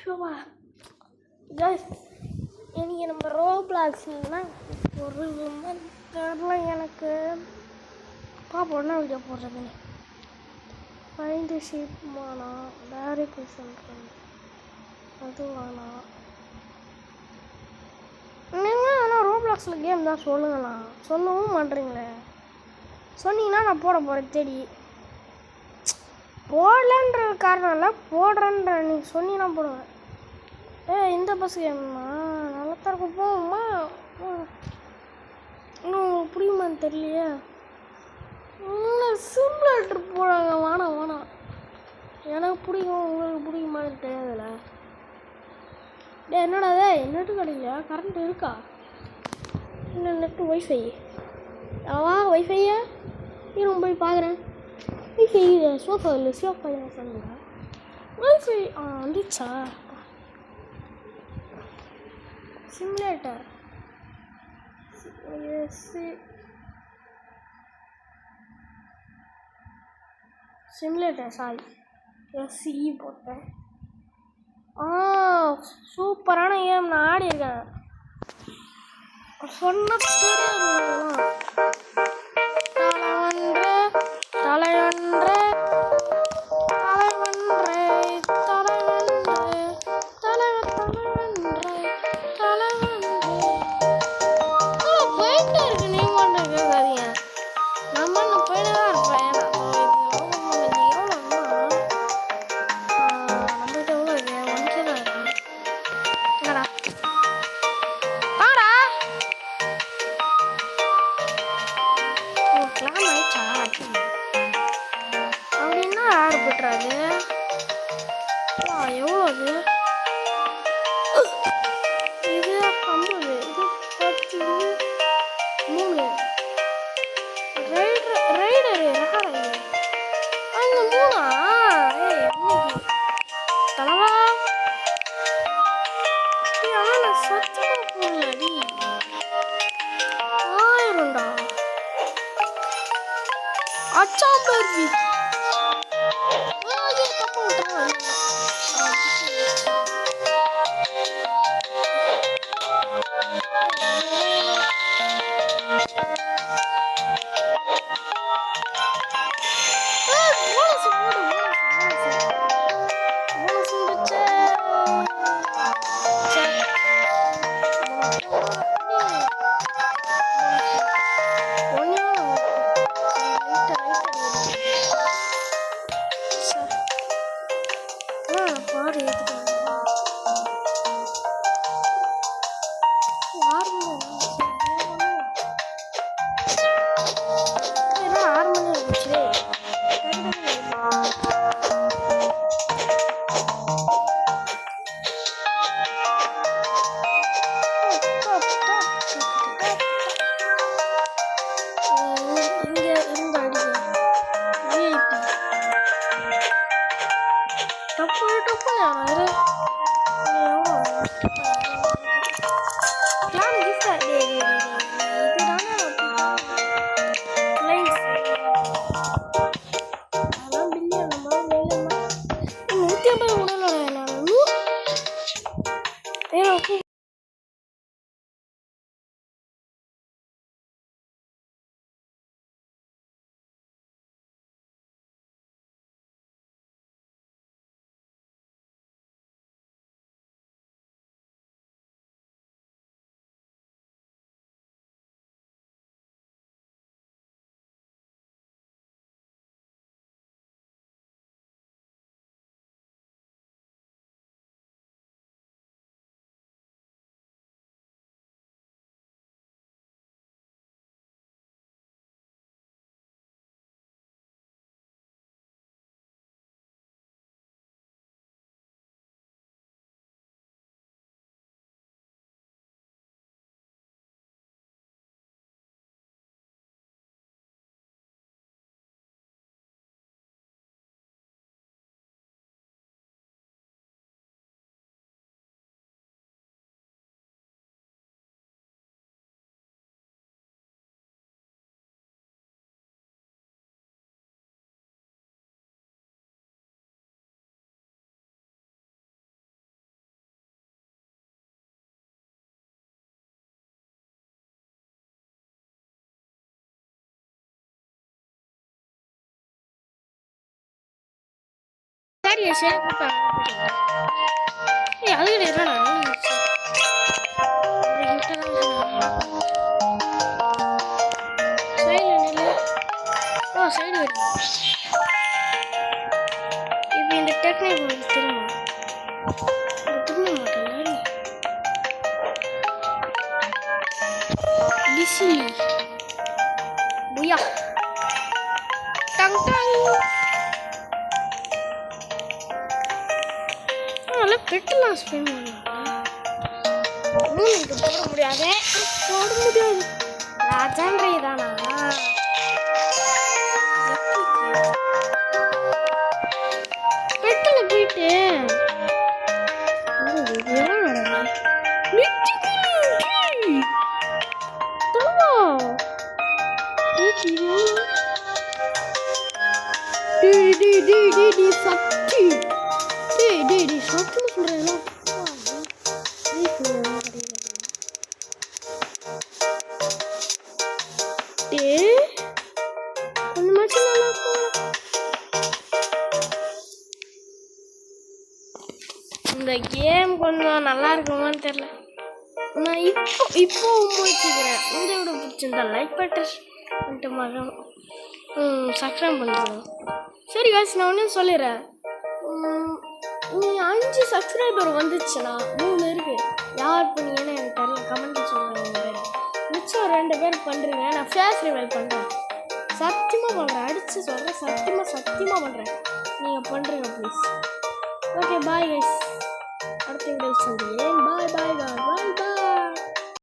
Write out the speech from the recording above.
ஷோவா guys, இன்னைக்கு நம்ம ரோப்ளாக்ஸ்னா ஒரு தெரில எனக்கு. பார்ப்போம் என்ன வீடியோ போடுறதுன்னு. ஃபைண்ட் ஷீப் வேணாம், டேரிகேஷன் அது வேணாம். நீங்கள் ஆனால் ரோப்ளாக்ஸில் கேம் தான் சொல்லுங்களா, சொல்லவும் பண்ணுறீங்களே. சொன்னீங்கன்னா நான் போட போகிறேன் தேடி. போடலன்ற காரணம் இல்லை, போடுறேன்ற நீ சொன்னீங்கன்னா போடுவேன். இந்த பஸ் கேம்மா நல்லா தான் இருக்கும், போவோம்மா. இன்னும் உங்களுக்கு பிடிக்குமான்னு தெரியலையே. சிம்லேட்டர் போடுறாங்க, வேணாம். எனக்கு பிடிக்கும், உங்களுக்கு பிடிக்குமான்னு தெரியாதுல்ல. என்னடா நெட்டு கிடைக்கலையா? கரண்ட் இருக்கா? இல்லை நெட்டு ஒய்ஃபை ஒய்ஃபையா? நான் போய் பார்க்குறேன். ஒய்ஃபை சோஃபா இல்லை, சோஃபா சொல்லுங்க. ஒய்ஃபை வந்துச்சா? சிமுலேட்டர் சிமுலேட்டர் சாரி எஸ்சி போட்டேன். சூப்பரான கேம், நான் ஆடி இருக்கேன். சொன்ன அப்படின்னா யாரு போட்டுறாது? எவ்வளோ அது? இது 50, இது 10, 3 ரைடரு அந்த 3 தலைவா நான் சத்தியமா போகலடி. 1000டா அச்சா பேபி. தப்பா விட்டுறேன். சரி சரி கூப்பிட்டாங்க ஏய் அது கிடையாது சைடில் நில்லு ஓ சைடு வருது இப்போ இந்த டெக்னிக் உங்களுக்கு தெரியுமா திரும்ப மாட்டேன் பிஸி புயா டங் டங் நல்லா பெட்டெல்லாம் ஸ்பெண்ட் பண்ணுவாங்க போட முடியாது போட முடியாது ராஜான்றே தானா பெட்டில் போயிட்டு சக்தி சக்தின்னு சொல்றேன் இந்த கேம் கொஞ்சம் நல்லா இருக்குமான்னு தெரியல நான் இப்போ முடிச்சுக்கிறேன் இந்த வீடியோ பிடிச்சிருந்தா லைக் பண்ணிட்டு மரம் சப்ஸ்கிரைப் பண்ணிடுறேன் சரி காசு நான் ஒன்றே சொல்லிடுறேன் நீ 5 சப்ஸ்கிரைபர் வந்துச்சுன்னா 3 இருக்கு யார் பண்ணீங்கன்னு எனக்கு தெரியல கமெண்ட் சொல்லுங்கள் மிச்சம் 2 பேர் பண்ணுறீங்க நான் ஃபேஸ் ரிவைல் பண்ணுறேன் சத்தியமாக பண்ணுறேன் அடித்து சொல்கிறேன் சத்தியமாக பண்ணுறேன் நீங்கள் பண்ணுறீங்க ப்ளீஸ் ஓகே பாய் கைஸ் அடுத்த வீடியோ சொல்கிறேன் பாய்